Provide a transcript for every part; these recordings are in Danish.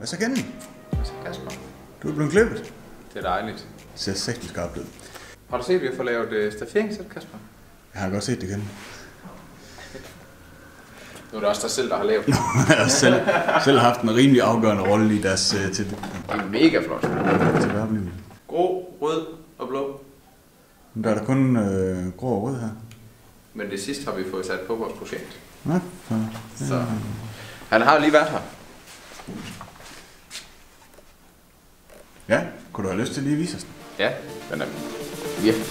Hvad så Kenny? Hvad så Kasper? Du er blevet klippet. Det er dejligt. Det ser sækkelig skarpt ud. Har du set, at vi har fået lavet stafferingssæt, Kasper? Jeg har godt set det, Kenny. Nu er det også dig selv, der har lavet det. Jeg har selv haft en rimelig afgørende rolle i deres til Det er mega flot. tilbageoplevelse. Grå, rød og blå. Men der er der kun grå og rød her. Men det sidste har vi fået sat på vores projekt. Ja, Så han har jo lige været her. Ja, kunne du have lyst til lige at vise os den? Ja, den er virkelig.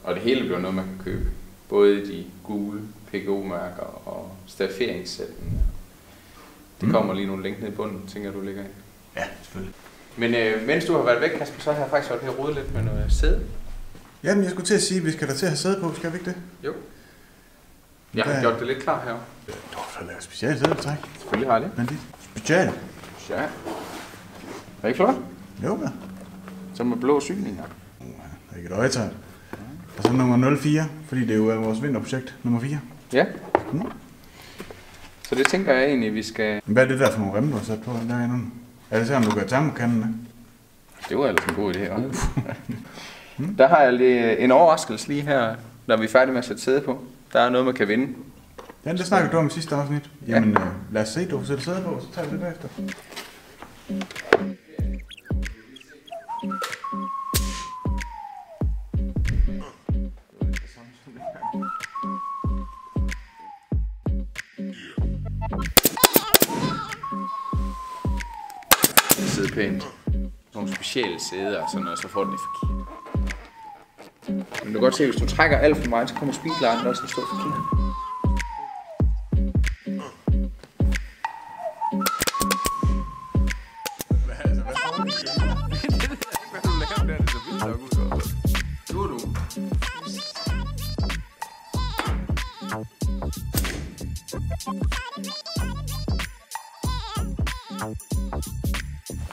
Og det hele bliver noget, man kan købe. Både de gule PGO-mærker og stafferingssætten. Det kommer lige nogle link ned i bunden, tænker du ligger ind. Ja, selvfølgelig. Men mens du har været væk, Kasper, så har jeg faktisk været her og rode lidt med noget sæde. Jamen, jeg skulle til at sige, at vi skal da til at have sæde på, skal vi ikke det? Jo. Jeg har gjort det lidt klar her. Du har lavet specielt sædetræk. Selvfølgelig har jeg det. Men det specielt. Ja. Er det ikke flot? Jo, da. Så med blå syninger. Der er ikke et øjetegn. Og så nummer 04, fordi det jo er vores vinterprojekt, nummer 4. Ja. Så det tænker jeg egentlig, vi skal... Hvad er det der for nogle remme, du har sat på derinde? Er det sådan, du kan termokanden med? Det var ellers en god idé, også. Der har jeg lige en overraskelse lige her, når vi er færdige med at sætte sæde på. Der er noget, man kan vinde. Ja, det snakkede du om i sidste afsnit. Jamen, lad os se, du får sætte sæde på, så tager vi det bagefter. Det sidder pænt. Nogle specielle sæder og sådan noget, så får den det forkert. Men du kan godt se, at hvis du trækker alt for meget, så kommer speedlinen også til at stå forkert.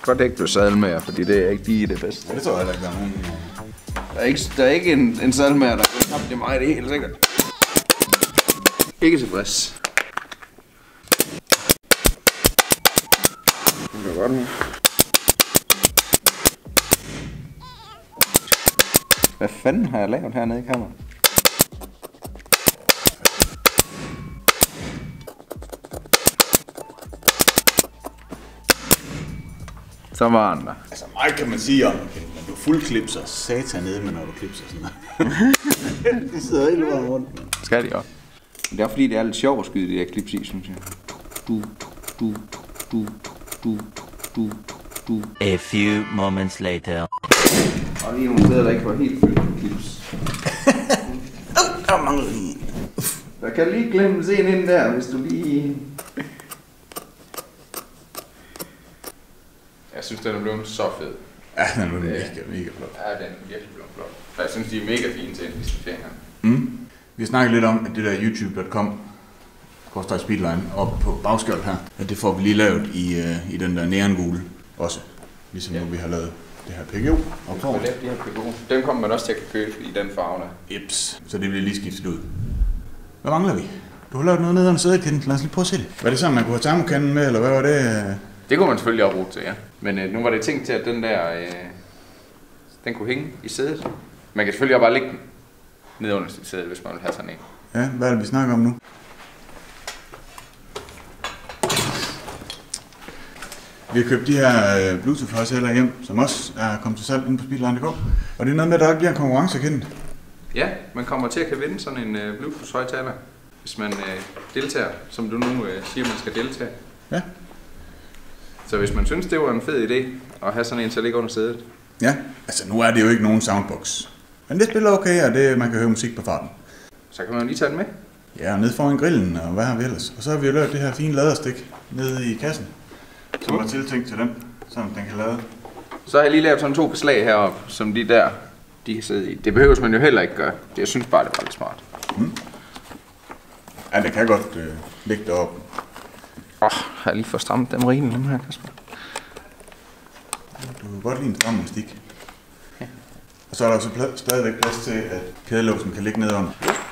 Godt det ikke blev sadelmager, fordi det er ikke lige det bedste. Ja, det tror jeg heller ikke, der er nogen. Der er ikke en sadelmager, der kan tabt i mig, det er helt sikkert. Ikke tilfreds. Det er godt nu. Hvad fanden har jeg lavet hernede i kammeret? Så var han der. Altså meget kan man sige om, at du fuldklipser satan nede med, når du klipser sådan noget. Det sidder helt vejen rundt. Skal de også. Men det er fordi, det er lidt sjovt at skyde de her klips i, synes jeg. A few moments later. Og lige nogle steder, der ikke var helt fyldt med klips. Der mangler lige. Der kan lige glemmes en ind der, hvis du lige... Jeg synes, den er blevet så fed. Ja, den er mega flot. Ja, den er virkelig blevet flot. Og jeg synes, de er mega fine til en staferinger. Vi har snakket lidt om, at det der youtube.com /speedline op på bagskjold her, at det får vi lige lavet i den der neongule også. Ligesom nu vi har lavet det her PGO og på. Den kommer man også til at købe i den farve der. Ips, så det bliver lige skiftet ud. Hvad mangler vi? Du har lavet noget nede under sædet, Kent. Lad os lige prøve at se det. Var det sådan, man kunne have termokanden med, eller hvad var det? Det kunne man selvfølgelig også bruge til, ja. Men nu var det tænkt til, at den der, den kunne hænge i sædet. Man kan selvfølgelig også bare lægge den ned under sit sæde, hvis man vil have sådan en. Ja, hvad er det, vi snakker om nu? Vi har købt de her Bluetooth-højttaler hjem, som også er kommet til salg inde på Speedline.dk. Og det er noget med, at der bliver en konkurrence, Kent. Ja, man kommer til at kan vinde sådan en Bluetooth-højttaler, hvis man deltager, som du nu siger, man skal deltage. Ja. Så hvis man synes, det var en fed idé at have sådan en til at ligge under sædet. Ja, altså nu er det jo ikke nogen soundbox. Men det spiller okay, og det, man kan høre musik på farten. Så kan man lige tage den med. Ja, og ned foran grillen, og hvad har vi ellers? Og så har vi jo lavet det her fine laderstik nede i kassen, som er tiltænkt til den, så den kan lade. Så har jeg lige lavet sådan 2 beslag heroppe, som de der, de kan sidde i. Det behøves man jo heller ikke gøre. Jeg synes bare, det var lidt smart. Ja, det kan godt ligge deroppe. Har jeg lige fået strammet dem rigeligt, dem her, Kasper? Du kan godt lide en stram stik. Ja. Og så er der også stadigvæk plads til, at kædelåsen kan ligge nedenunder.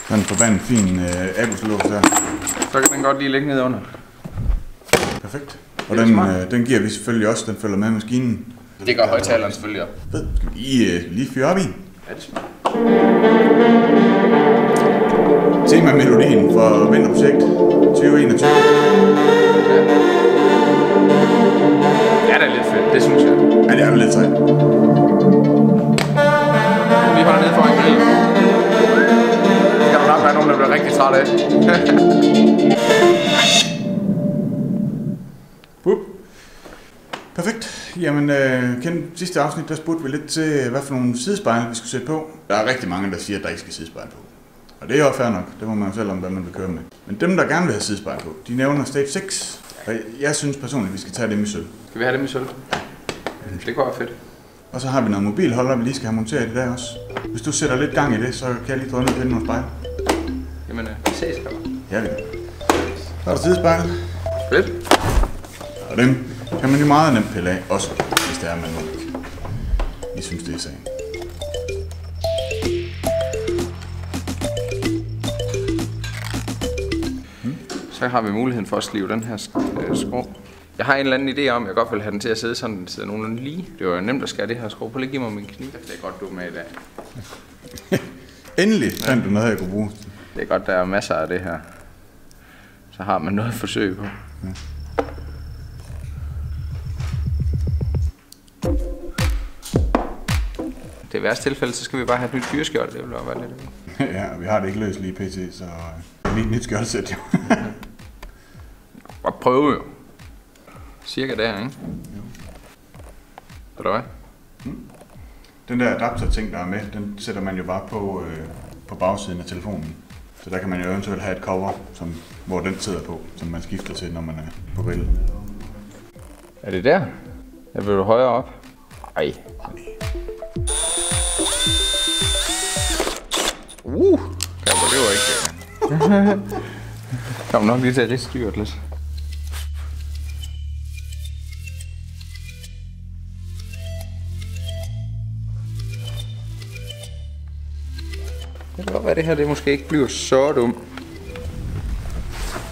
Sådan en forbandet fin Abus-lås der. Så kan den godt lige ligge nedenunder. Perfekt. Og den giver vi selvfølgelig også, den følger med maskinen. Det gør højtaleren selvfølgelig også. Fed. Skal vi lige fyre op i? Ja, det er smart. Tema-melodien for Vinterprojekt 2021. Ja, det er lidt fedt, det synes jeg. Ja, det er lidt sejt. Vi holder ned foran grillen. Det skal der nok være nogen, der bliver rigtig træt af. Perfekt. Jamen, Kent, sidste afsnit, der spurgte vi lidt til, hvad for nogle sidespejle vi skulle sætte på. Der er rigtig mange, der siger, at der ikke skal sidespejle på. Og det er jo fair nok. Det må man jo selv om, hvad man vil køre med. Men dem, der gerne vil have sidespejle på, de nævner Stage 6. Og jeg synes personligt, at vi skal tage dem i sølv. Skal vi have dem i sølv? Det kunne være fedt. Og så har vi noget mobilholder, vi lige skal have monteret i dag også. Hvis du sætter lidt gang i det, så kan jeg lige drømme ned og finde nogle spejle. Jamen, vi ses, Kasper. Ja, det er. Så er der sidespejle. Fedt. Og dem kan man jo meget nemt pille af, også hvis det er, man nu ikke. I synes, det er sagen. Så har vi muligheden for at slive den her skrå. Jeg har en eller anden idé om, at jeg godt vil have den til at sidde sådan, den sidder nogenlunde lige. Det var jo nemt at skære det her skrå på. Lige give mig min kniv. Det er godt, du er med i dag. Endelig fandt du noget, jeg kunne bruge. Det er godt, der er masser af det her. Så har man noget at forsøge på. Ja. Det værste tilfælde, så skal vi bare have et nyt fyrskjold. Det vil være lidt. Ja, vi har det ikke løst lige pt, så lige et nyt skjoldsæt jo. Bare prøve jo. Cirka der, ikke? Jo. Ved du hvad? Den der adapter-ting, der er med, den sætter man jo bare på bagsiden af telefonen. Så der kan man jo eventuelt have et cover, hvor den sidder på, som man skifter til, når man er på grillen. Er det der? Jeg vil du højere op? Ej. Det var ikke det. Kom nok lige til at riste dyrt lidt. Det kan godt være, det her det måske ikke bliver så dumt.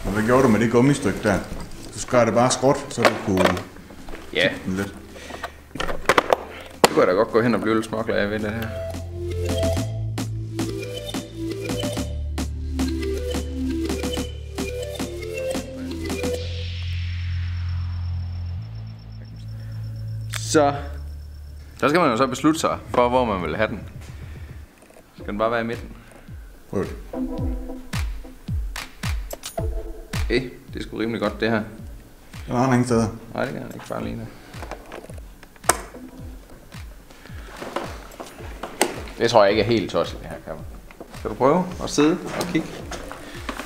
Og hvad gjorde du med det gummistykke der? Du skar det bare skråt, så du kunne... Ja. Lidt. Det kunne jeg da godt gå hen og blive lidt småglad af ved det her. Så skal man jo så beslutte sig for, hvor man vil have den. Skal den bare være i midten? Prøv det. Okay, det er sgu rimelig godt det her. Der er ingen steder. Nej, det kan jeg ikke bare lige nu. Det tror jeg ikke er helt tosset, det her kammer. Skal du prøve at sidde og kigge?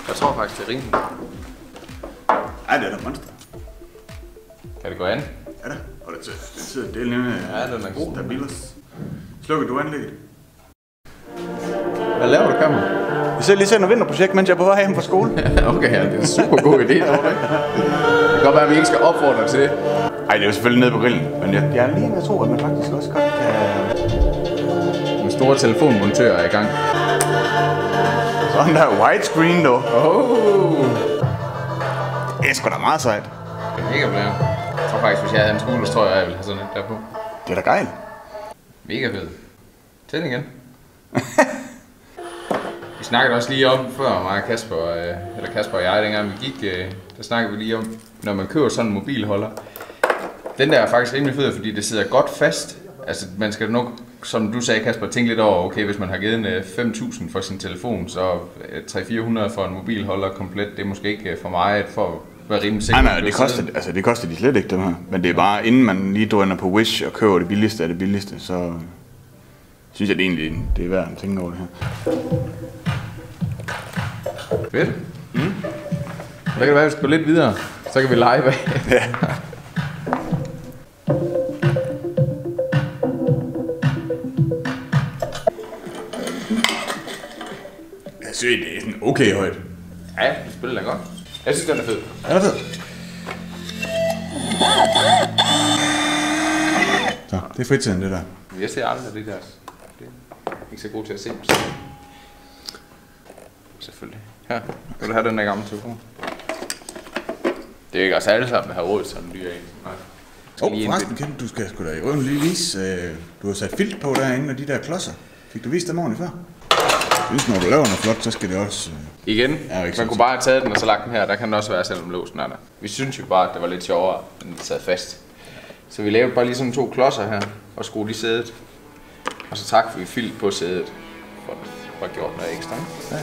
Jeg tror faktisk, det er rimeligt. Ej, det er da monster. Kan det gå an? Ja da, og det sidder del nemme. Ja, den er god. Stabilers. Slukker du anlægget? Hvad laver du, kammer? Jeg ser lige sådan et vinterprojekt, mens jeg er på vej hjem fra skole. Okay, ja, det er en super god idé, tror du ikke? Det kan godt være, at vi ikke skal opfordre til det. Ej, det er jo selvfølgelig nede på grillen, men jeg er lige ved at tro, at man faktisk også godt kan... Den store telefonmontør er i gang. Så. Sådan der widescreen, du. Oh. Det er sgu da meget sejt. Det er mega blære. Jeg tror faktisk, hvis jeg havde en skole, så tror jeg ville have sådan et der på. Det er da gejl. Mega fed. Tænd igen. Vi snakkede også lige om før, mig og Kasper og jeg, dengang vi gik, der snakkede vi lige om, når man køber sådan en mobilholder. Den der er faktisk rimelig fed, fordi det sidder godt fast. Altså man skal nok, som du sagde Kasper, tænke lidt over, okay, hvis man har givet 5.000 for sin telefon, så 300-400 for en mobilholder komplet, det er måske ikke for mig, for at være rimelig sikker. Nej, det koster de slet ikke, dem her. Men det er bare, inden man lige drøner på Wish og køber det billigste af det billigste, så synes jeg det egentlig, det er værd at tænke over det her. Fedt. Så kan det være, at vi skal gå lidt videre, så kan vi lege bag. Ja. Jeg synes, det er sådan okay højt. Ja, det spiller da godt. Jeg synes, den er fed. Er det fed? Så, det er fritiden, det der. Jeg ser aldrig det der. Det er ikke så god til at se dem. Selvfølgelig. Her, vil du have den der gamle telefon? Det er ikke os alle sammen, der har råd sådan en dyr en. Forresten, Ken, du skal sgu da i røven lige vise, du har sat filt på derinde og de der klodser. Fik du vist dem ordentligt før? Hvis når du laver noget flot, så skal det også... Igen, man kunne bare have taget den og så lagt den her, der kan den også være, selvom låsen er der. Vi synes jo bare, at det var lidt sjovere, end den sad fast. Så vi lavede bare lige sådan 2 klodser her, og skruede i sædet. Og så trak vi filt på sædet, for at få gjort noget ekstra. Ja.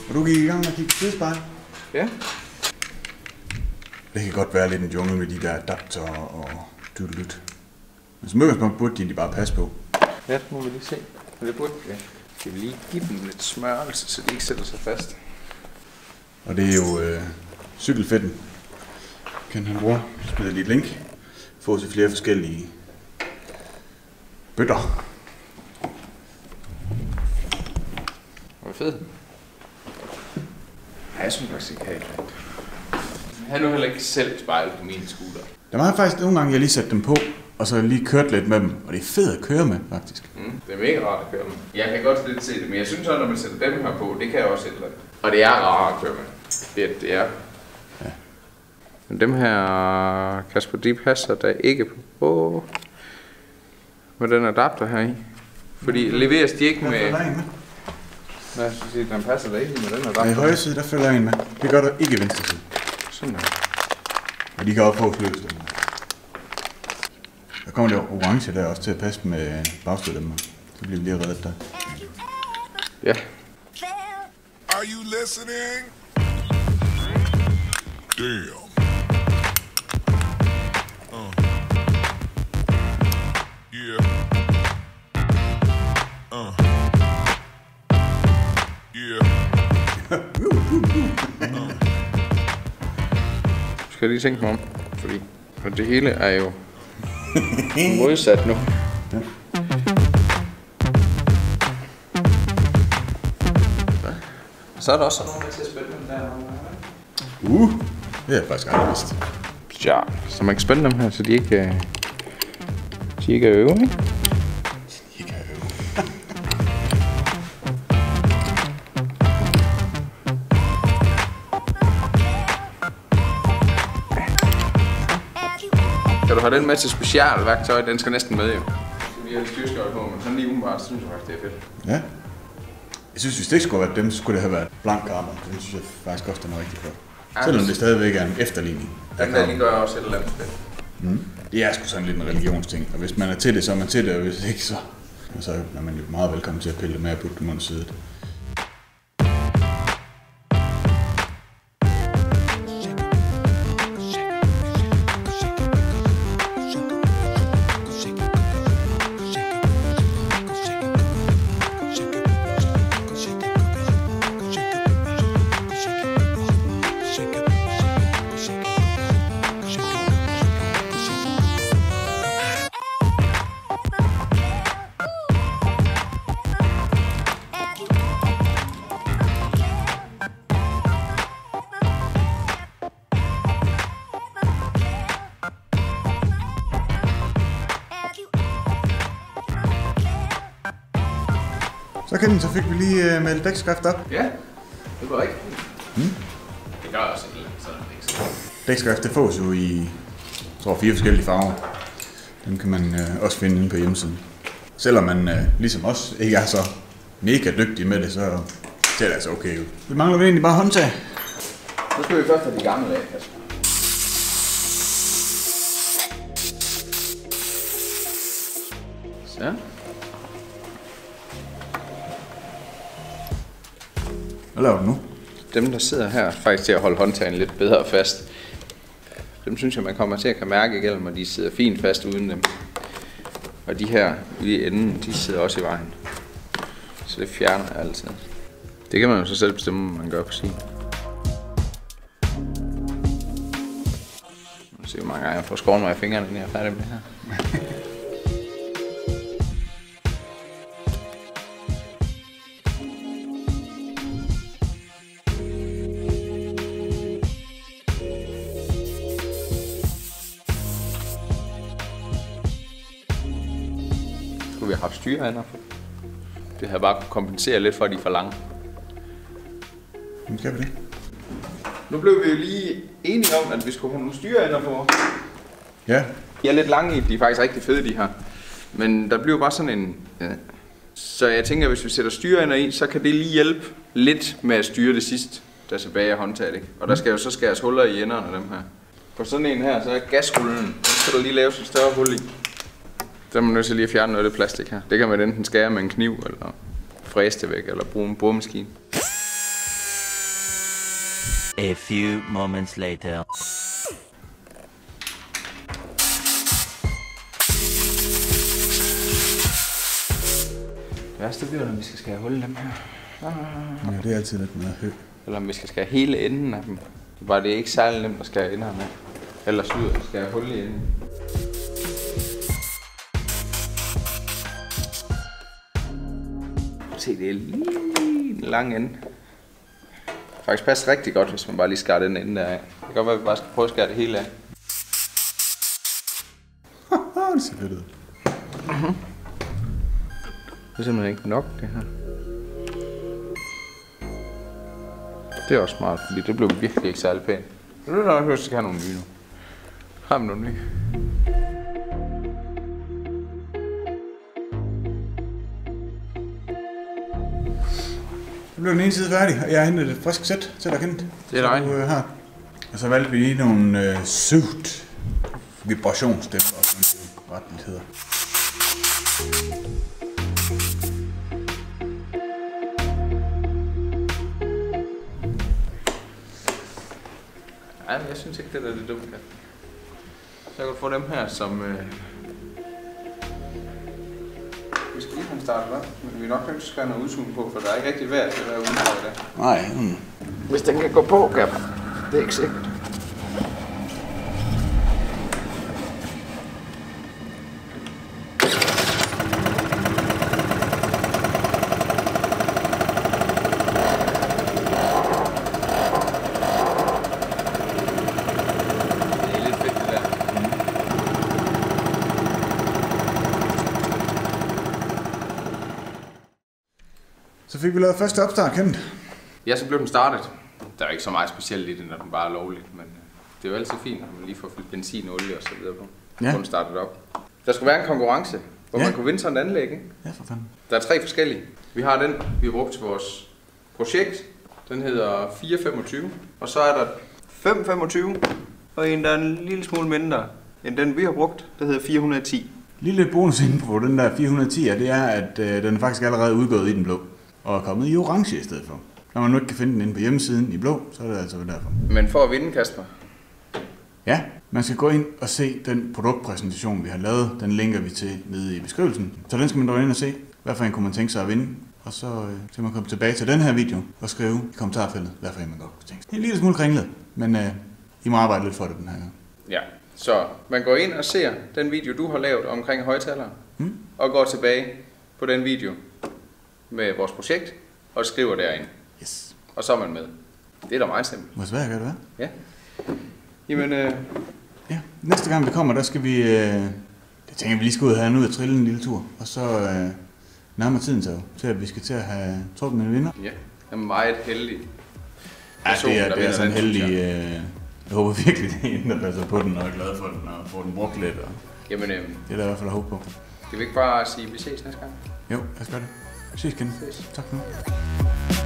Og du gik i gang med at kigge på sidespejl? Ja. Det kan godt være lidt en jungle med de der adapter og dudelut. Men som udgangspunkt burde de bare passe på. Ja, det må vi lige se. Men det burde vi. Skal vi lige give dem lidt smørelse, så de ikke sætter sig fast. Og det er jo cykelfetten. Kan han bruge? Smider lige et link. Få til flere forskellige bøtter. Hvor fedt. Ja, jeg synes faktisk ikke helt. Jeg har nu heller ikke selv spejlet på mine scooter. Der var faktisk nogle gange, jeg lige satte dem på, og så lige kørt lidt med dem. Og det er fedt at køre med, faktisk. Det er mega rart at køre med. Jeg kan godt lidt se det, men jeg synes også, når man sætter dem her på, det kan jeg også et eller andet. Og det er rart at køre med. Det er. Ja. Men dem her, Kasper, de passer der ikke på med den adapter her i. Fordi leveres de ikke med... Hvad skal jeg sige, den passer der ikke med den adapter. I højre side, der følger en med. Det gør der ikke i venstre side. Sådan der. Og de kan også få sløs dem. Der kommer det orange der også til at passe med bagstøddemmer. Så bliver vi lige reddet der. Ja. Are you listening? Damn. Yeah. Yeah. Skal jeg lige tænke mig om, fordi det hele er jo modsat nu. Ja. Så er der også nogen, der til at spille dem der. Det er jeg faktisk aldrig vidst. Ja, så man kan spænde dem her, så de ikke er øve, ikke? Ikke have øve. Kan du have den med til specialværktøj? Den skal næsten med, jo. Vi har styrskøj på, men sådan lige umiddelbart, så synes jeg faktisk, det er fedt. Ja. Jeg synes, hvis det ikke skulle have været dem, så skulle det have været blank armor. Den synes jeg faktisk også, den er rigtig flot. Selvom det stadigvæk er en efterligning. Den der, de gør også et eller andet spil. Det er sgu sådan lidt en religionsting. Og hvis man er til det, så er man til det, og hvis ikke, så er man jo meget velkommen til at pille med og putte dem under sædet. Så fik vi lige malet dækskrift op. Ja, det går rigtigt. Det gør også et eller andet sådan dækskrift. Dækskrift, det fås jo i, jeg tror, 4 forskellige farver. Dem kan man også finde inde på hjemmesiden. Selvom man ligesom os ikke er så mega dygtig med det, så ser det altså okay ud. Vi mangler vel egentlig bare håndtag. Så skal vi først have de gamle af, Kasper. Så. Hvad laver du nu? Dem, der sidder her, er faktisk til at holde håndtagen lidt bedre fast. Dem synes jeg, man kommer til at kan mærke igennem, og de sidder fint fast uden dem. Og de her ude i enden, de sidder også i vejen. Så det fjerner jeg altid. Det kan man jo så selv bestemme, om man gør på sin. Nu ser hvor mange gange jeg får skåret mig i fingrene, når jeg er færdig med det her. Vi har haft styreender på. Det havde bare kompensere lidt for, at de er for lange. Nu skal vi det. Nu blev vi jo lige enige om, at vi skulle have nogle styreender på. Ja. De er lidt lange i, de er faktisk rigtig fede, de her. Men der bliver bare sådan en... Ja. Så jeg tænker, at hvis vi sætter styreender i, så kan det lige hjælpe lidt med at styre det sidste, der er tilbage af håndtaget, ikke? Og der skal jo så skæres huller i enderne af dem her. På sådan en her, så er gasrullen. Den skal der lige laves et større hul i. Der er man nødt til lige at fjerne noget af det plastik her. Det kan man enten skære med en kniv, eller fræse det væk, eller bruge en boremaskine. A few moments later. Det værste bliver, når vi skal skære hul i dem her. Ja, det er altid lidt meget højt. Eller om vi skal skære hele enden af dem. Bare det er ikke særlig nemt at skære enderne med. Ellers ud og skære hul i enden. Se, det er lige en lang ende. Faktisk passer rigtig godt, hvis man bare lige skærer den ende der af. Det kan godt være, at vi bare skal prøve at skære det hele af. Det ser fedt ud. Det er simpelthen ikke nok, det her. Det er også smart, fordi det blev virkelig ikke særlig pænt. Det er nok, at vi skal have nogle nye nu. Har vi nogle nye? Nu blev den ene side færdig, og jeg har hentet et frisk sæt til dig, Kent. Det er dig. Her. Og så valgte vi lige nogle suit vibrationsstemmer, som det retligt hedder. Nej, men jeg synes ikke, det er det dumt. Så jeg kan få dem her, som... Vi skal lige have startet op, men vi er nok ikke skal have noget udsugning på, for der er ikke rigtig værd til at være ude på i dag. Nej. Hvis den kan gå på, Gab. Det er ikke sikkert. Så fik vi lavet første opstart, Kent. Ja, så blev den startet. Der er ikke så meget specielt i det, når den bare er lovlig, men det er jo altid fint, når man lige får fyldt benzin, olie og så videre på. Ja. Den startet op. Der skulle være en konkurrence, hvor man kunne vinde sådan et anlæg, ikke? Ja, for fanden. Der er 3 forskellige. Vi har den, vi har brugt til vores projekt. Den hedder 425. Og så er der 525, og en, der er en lille smule mindre end den, vi har brugt. Der hedder 410. Lille bonus inde på den der 410, det er, at den er faktisk allerede udgået i den blå, og er kommet i orange i stedet for. Når man nu ikke kan finde den inde på hjemmesiden i blå, så er det altså derfor. Men for at vinde, Kasper? Ja, man skal gå ind og se den produktpræsentation, vi har lavet. Den linker vi til nede i beskrivelsen. Så den skal man gå ind og se, hvad for en kunne man tænke sig at vinde. Og så skal man komme tilbage til den her video og skrive i kommentarfeltet, hvad for en man godt kunne tænke sig. En lille smule kringlet, men I må arbejde lidt for det den her gang. Ja, så man går ind og ser den video, du har lavet omkring højtalere, og går tilbage på den video med vores projekt, og skriver derinde. Yes. Og så er man med. Det er da meget simpelt. Hvor svært kan det være? Ja. Jamen, Ja, næste gang vi kommer, der skal vi... det tænker vi lige skal ud og have ud og trille en lille tur. Og så nærmer tiden sig jo til, at vi skal til at have trukket en vinder. Ja, jeg er meget heldig. Ja, det er sådan heldig. Jeg håber virkelig, det er en, der passer på den, og er glad for den, og får den brugt lidt. Og Jamen, det er der i hvert fald at håbe på. Skal vi ikke bare sige, at vi ses næste gang? Jo, lad os gøre det. Vi ses igen. Ses. Tak for nu.